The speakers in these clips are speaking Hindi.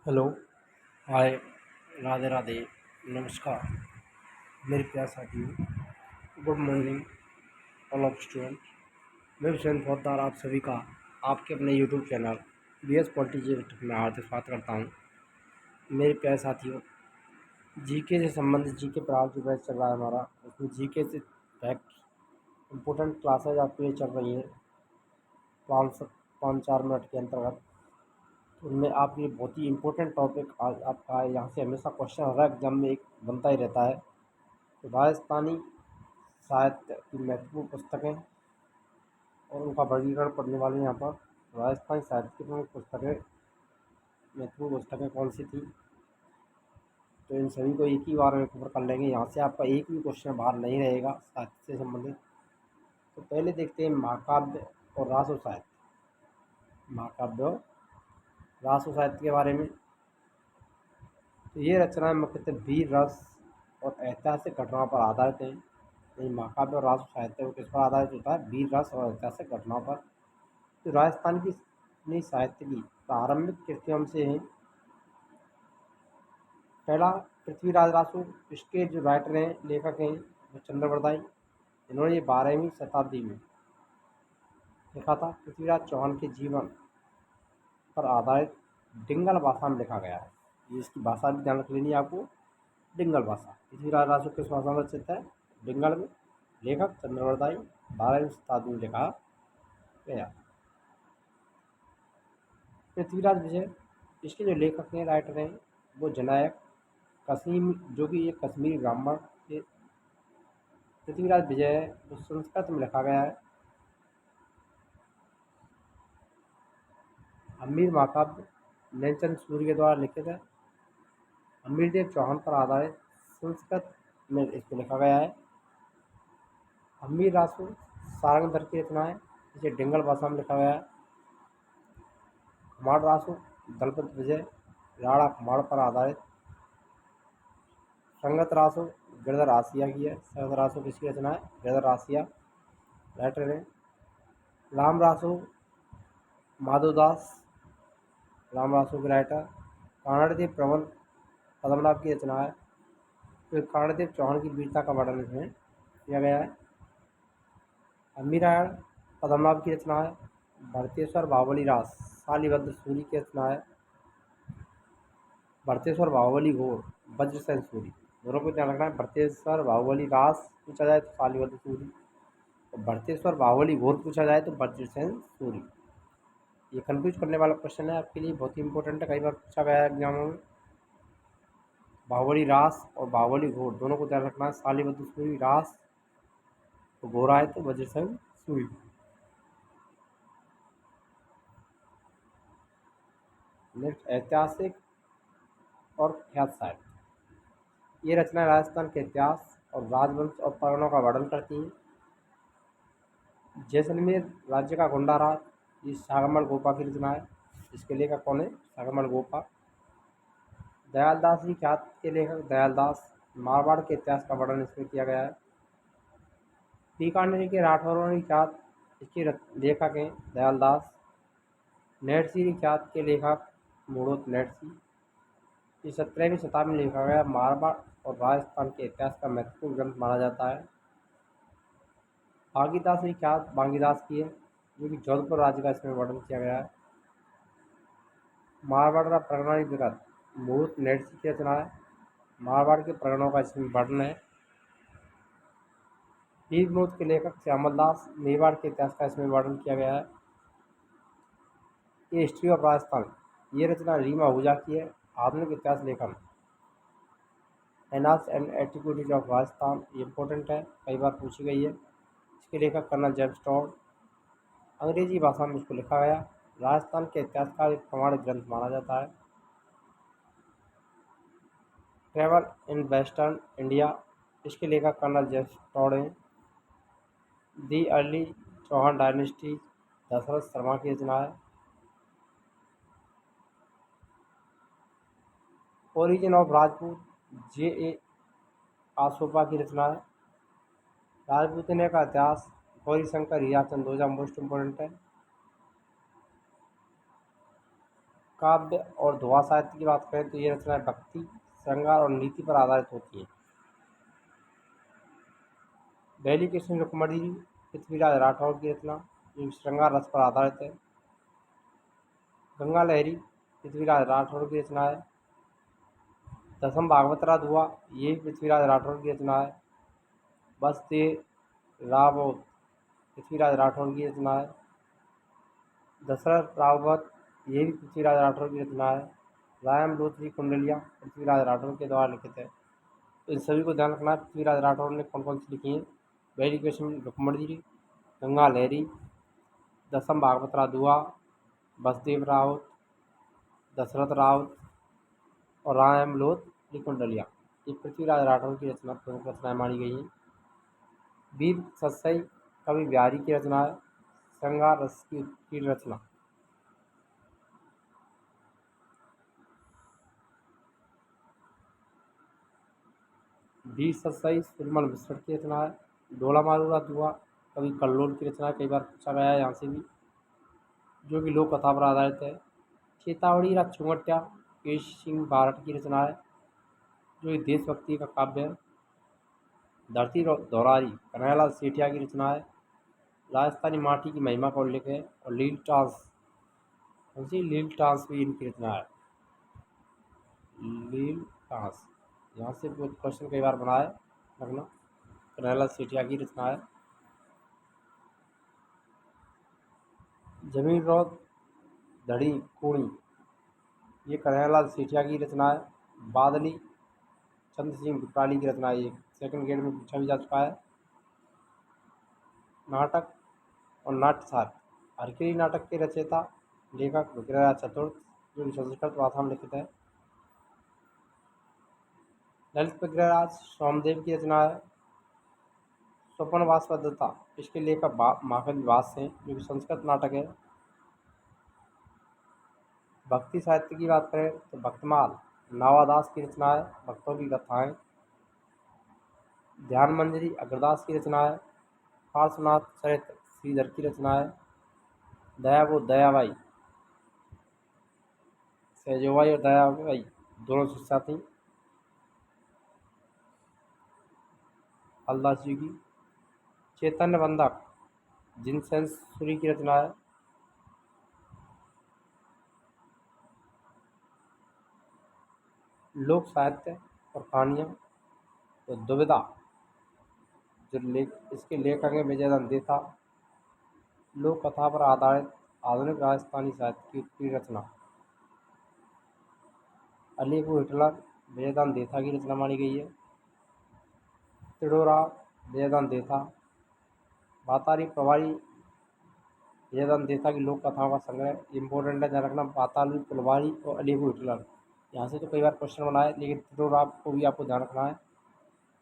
हेलो, हाय, राधे राधे, नमस्कार मेरे प्यारे साथियों। Good morning all of student. मैं हुसैन फौजदार आप सभी का आपके अपने YouTube channel B S politics में हार्दिक स्वागत करता हूँ। मेरे प्यारे साथियों, जीके से संबंधित जीके पर आज जो बैच चल रहा है हमारा, उसमें जीके से फैक्ट इम्पोर्टेंट क्लासेज आपके लिए चल रही हैं 5-4 मिनट के अंतर्गत। उनमें आप ये बहुत ही इम्पोर्टेंट टॉपिक आज आपका है। यहाँ से हमेशा क्वेश्चन हर एग्जाम में एक बनता ही रहता है। तो राजस्थानी साहित्य की महत्वपूर्ण पुस्तकें और उनका वर्गीकरण पढ़ने वाले यहाँ पर राजस्थानी साहित्य की प्रमुख पुस्तकें, महत्वपूर्ण पुस्तकें कौन सी थी, तो इन सभी को एक ही बार में कवर कर लेंगे। यहाँ से आपका एक भी क्वेश्चन बाहर नहीं रहेगा साहित्य से संबंधित। तो पहले देखते हैं महाकाव्य और रासो साहित्य। महाकाव्य और रासो साहित्य के बारे में। तो ये रचनाएं मुख्यतः वीर रस और ऐतिहासिक घटनाओं पर आधारित हैं। नहीं, महाकाव्य और राष्ट्र साहित्य को किस पर आधारित होता है? वीर रस और ऐतिहासिक घटनाओं पर। तो राजस्थान की अपनी साहित्य की प्रारंभिक कृतियों में से है पहला पृथ्वीराज रासो। इसके जो राइटर हैं, लेखक हैं, वो चंद्रवरदाई। इन्होंने 12वीं शताब्दी में लिखा था। पृथ्वीराज चौहान के जीवन पर आधारित डिंगल भाषा में लिखा गया है। ये इसकी भाषा भी ध्यान रख लेनी है आपको, डिंगल भाषा। पृथ्वीराज रासो किस भाषा में रचित है? डिंगल में। लेखक चंद्रवरदाई, 12वीं शताब्दी में लिखा गया। पृथ्वीराज विजय, इसके जो लेखक हैं, राइटर हैं, वो जनायक कसीम, जो कि एक कश्मीरी ब्राह्मण थे। पृथ्वीराज विजय है, वो संस्कृत में लिखा गया है। हम्मीर महाकाव्य नैनचंद सूर्य के द्वारा लिखित है। हम्मीरदेव चौहान पर आधारित संस्कृत में इसको लिखा गया है। हम्मीर रासो सारंगधर की रचना है, इसे डिंगल भाषा में लिखा गया है। खमाड़ रासो दलपत विजय राणा खमाड़ पर आधारित। संगत रासो गिरधर आसिया की है। संगत रासो किसकी रचना है? गिरधर आसिया, राइटर है। राम रासो माधवदास, राम रासो के राइटर। कानड़देव प्रबंध पद्मनाभ की रचना है। तो कानड़देव चौहान की वीरता का वर्णन इसमें किया गया है। अम्मीरायण पद्मनाभ की रचना है। भरतेश्वर बाहुबली रास शालिभद्र सूरी की रचना है। भरतेश्वर बाहुबली घोर वज्रसेन सूरी, दोनों को ध्यान रखना है। भरतेश्वर बाहुबली रास पूछा जाए तो शालिभद्र सूरी, और भरतेश्वर बाहुबली घोर पूछा जाए तो वज्रसेन सूरी। ये कंफ्यूज करने वाला क्वेश्चन है आपके लिए, बहुत ही इंपॉर्टेंट है, कई बार पूछा गया है एग्जामों में। बाहुबली रास और बाहुबली घोर दोनों को ध्यान रखना है। शालिभद्र सूरी रास तो घोरा है तो वज्रसेन सूरी। नेक्स्ट ऐतिहासिक और ख्यात साहित्य। ये रचना राजस्थान के इतिहास और राजवंश और परगनों का वर्णन करती हैं। जैसलमेर राज्य का गुंडा राज, ये सागमल गोपा की रचना है। इसके लेखक कौन है? सागमल गोपा। दयालदास जी ख्यात के लेखक दयालदास, मारवाड़ के इतिहास का वर्णन इसमें किया गया है। बीकानेर के राठौरों की ख्यात, इसके लेखक हैं दयालदास। नैटसी की ख्यात के लेखक मूढ़ोत नैटसी। ये 17वीं शताब्दी में लिखा गया मारवाड़ और राजस्थान के इतिहास का महत्वपूर्ण ग्रंथ माना जाता है। बागीदास की ख्यात बांगीदास की है, जो कि जोधपुर राज्य का इसमें वर्णन किया गया है। मारवाड़ का परगना जगत मूढ़ोत नैटसी की रचना है। मारवाड़ के परगनों का इसमें वर्णन है। वीर विनोद के लेखक श्यामल दास, मेवाड़ के इतिहास का इसमें वर्णन किया गया है। ये हिस्ट्री ऑफ राजस्थान, ये रचना रीमा आहूजा की है। आधुनिक इतिहास लेखन एनास एंड एंटीक्विटीज ऑफ राजस्थान, ये इंपॉर्टेंट है, कई बार पूछी गई है। इसके लेखक कर्नल जेम्स टॉड। अंग्रेजी भाषा में इसको लिखा गया। राजस्थान के इतिहास का एक प्रमाणित ग्रंथ माना जाता है। ट्रैवल इन वेस्टर्न इंडिया, इसके लेखक कर्नल जेम्स टॉड हैं। The early Chauhan dynasty, Dasharath Sharma की रचना है। Origin of Rajput, J Asopa की रचना है। राजपूतने का इतिहास, गौरी शंकर हीराचंद ओझा, मोस्ट इम्पोर्टेंट है। काव्य और दोहा साहित्य की बात करें तो ये रचनाएं भक्ति, श्रृंगार और नीति पर आधारित होती हैं। बेली कृष्ण रुक्मणी पृथ्वीराज राठौर की रचना, जो श्रृंगार रस पर आधारित है। गंगा लहरी पृथ्वीराज राठौर की रचना है। दसम भागवतरा दुआ ये भी पृथ्वीराज राठौर की रचना है। बस्ते रावत पृथ्वीराज राठौर की रचना है। दशरथ रावत ये भी पृथ्वीराज राठौर की रचना है। रायम लोथरी कुंडलिया पृथ्वीराज राठौर के द्वारा लिखित है। तो इन सभी को ध्यान रखना है, पृथ्वीराज राठौर ने कौन कौन सी लिखी हैं। बेली कृष्ण रुक्मणी, गंगा लहरी, दसम भागवतरा दुआ, बसदेव रावत, दशरथ रावत और रायम लोथ कुंडलिया ये पृथ्वीराज राठौर की रचना प्रमुख रचनाएं मानी गई हैं। वीर सत्सई कवि बिहारी की रचना है। श्रृंगार रस की रचना वीर सत्सई सुरमल मिश्र की रचना है। डोला मारूरा दुआ कवि कल्लोल की रचना है, कई बार पूछा गया है यहाँ से भी, जो कि लोक कथा पर आधारित है। चेतावड़ी राज चुंगट्या केश सिंह बारट की रचना है, जो कि देशभक्ति का काव्य है। धरती दौरारी कन्हैयालाल सेठिया की रचना है। राजस्थानी माटी की महिमा का उल्लेख है। और लील टांस भी इनकी रचना है। लील टांस यहाँ से क्वेश्चन कई बार बना है, रखना। कन्हैयालाल सेठिया की रचना है। जमीन रौद धड़ी कोणी ये कन्हैयालाल सेठिया की रचना है। बादली चंद्र सिंह दुकाली की रचना है। ये सेकंड ग्रेड में पूछा भी जा चुका है। नाटक और नाट्यसार हरकिरी नाटक के रचयिता लेखक विग्रहराज चतुर्थ, जो संस्कृत भाषा में लिखित है। ललित विग्रहराज सोमदेव की रचना है। स्वपन वासवदत्ता इसके लेखक माखन व्यास हैं, जो कि संस्कृत नाटक है। भक्ति साहित्य की बात करें तो भक्तमाल नावादास की रचना है, भक्तों की कथाएं। ध्यान मंजरी अग्रदास की रचना है। पार्श्वनाथ चरित्र श्रीधर की रचना है। दया वो दयाबाई सहजोबाई और दयाबाई दोनों शिष्या थी हलदास जी की। चैतन्य बंधक जिनसेन सूरी की रचना है। लोक साहित्य और कहानियाँ तो दुविधा जो इसके लेखक हैं विजयदान देथा। लोक कथा पर आधारित आधुनिक राजस्थानी साहित्य की रचना अलीपुर हिटलर विजयदान देथा की रचना मानी गई है। तिडोरा विजयदान देथा। बातारी प्रभारी विजयदान देथा की लोक कथाओं का संग्रह इम्पोर्टेंट है, ध्यान रखना। बातारी प्रभारी और अलीपुर हिटलर यहाँ से तो कई बार क्वेश्चन बना है, लेकिन तिडोरा को भी आपको ध्यान रखना है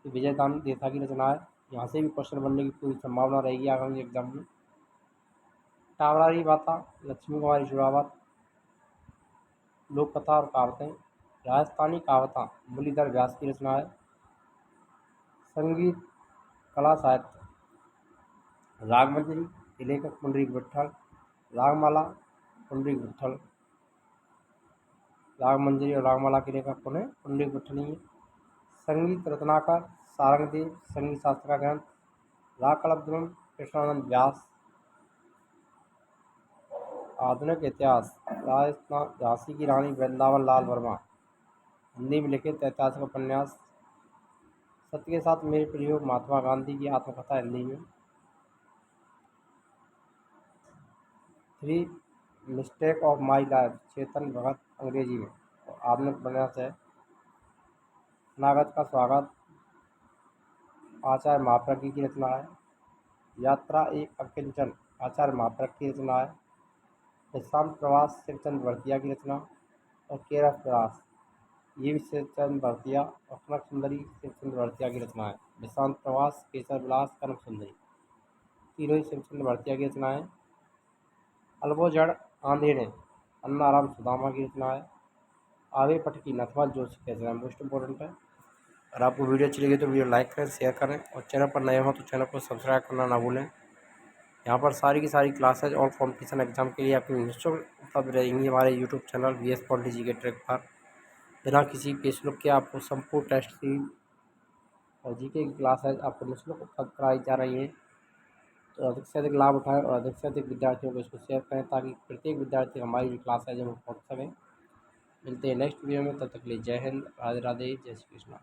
कि विजयदान देथा की रचना है। यहाँ से भी क्वेश्चन बनने की पूरी संभावना रहेगी आगामी एग्जाम में। टावरारी बाता लक्ष्मी कुमारी शुरावत लोक कथा और कहावतें। राजस्थानी कहावता मुरलीधर व्यास की रचना है। संगीत कला साहित्य रागमंजरी के लेखक पुंडरीक विट्ठल। रागमाला पुंडरीक विट्ठल। रागमंजरी और रागमाला के लेखक कौन है? पुंडरीक विट्ठल ही है। संगीत रत्नाकर सारंगदेव संगीत शास्त्र का ग्रंथ। राग कलब्धम कृष्णानंद व्यास। आधुनिक इतिहास राजस्थान झांसी की रानी वृंदावन लाल वर्मा। हिंदी में लिखित ऐतिहासिक उपन्यास। सत्य के साथ मेरे प्रयोग महात्मा गांधी की आत्मकथा हिंदी में। 3 mistake of my life Chetan Bhagat अंग्रेजी में। और आधुनिक उपन्यास है नागत का स्वागत आचार्य महाप्रज्ञ की रचना है। यात्रा एक अकिंचन आचार्य महाप्रज्ञ की रचना है। विश्रांत प्रवास शिवचंद्र भरतिया की रचना। और केरस प्रवास ये भी शिवचंद्र भरतिया और कनक सुंदरी शिवचंद्र भरतिया की रचना है। विश्रांत प्रवास केसर विलास कनक सुंदरी तीनों ही शिवचंद्र भरतिया की रचना है। अलबो जड़ आंधेड़े अन्नाराम सुदामा की रचना है। आवे पटकी नथवाल जोशी की रचना मोस्ट इंपॉर्टेंट है। अगर आपको वीडियो अच्छी लगी तो वीडियो लाइक करें, शेयर करें और चैनल पर नए हो तो चैनल को सब्सक्राइब करना ना भूलें। यहाँ पर सारी की सारी क्लासेज और कॉम्पिटिशन एग्जाम के लिए आपकी निःशुल्क उपलब्ध रहेंगी हमारे यूट्यूब चैनल VS पॉलिटी जी के ट्रैक पर। बिना किसी पे शुल्क के आपको संपूर्ण टेस्ट की और जीके की क्लासेज आपको निःशुल्क उपलब्ध कराई जा रही हैं। तो अधिक से अधिक लाभ उठाएं और अधिक से अधिक विद्यार्थियों को इसको शेयर करें ताकि प्रत्येक विद्यार्थी हमारी जो क्लास है जब पहुँच सकें। मिलते हैं नेक्स्ट वीडियो में, तब तक के लिए जय हिंद, राधे राधे, जय श्री कृष्णा।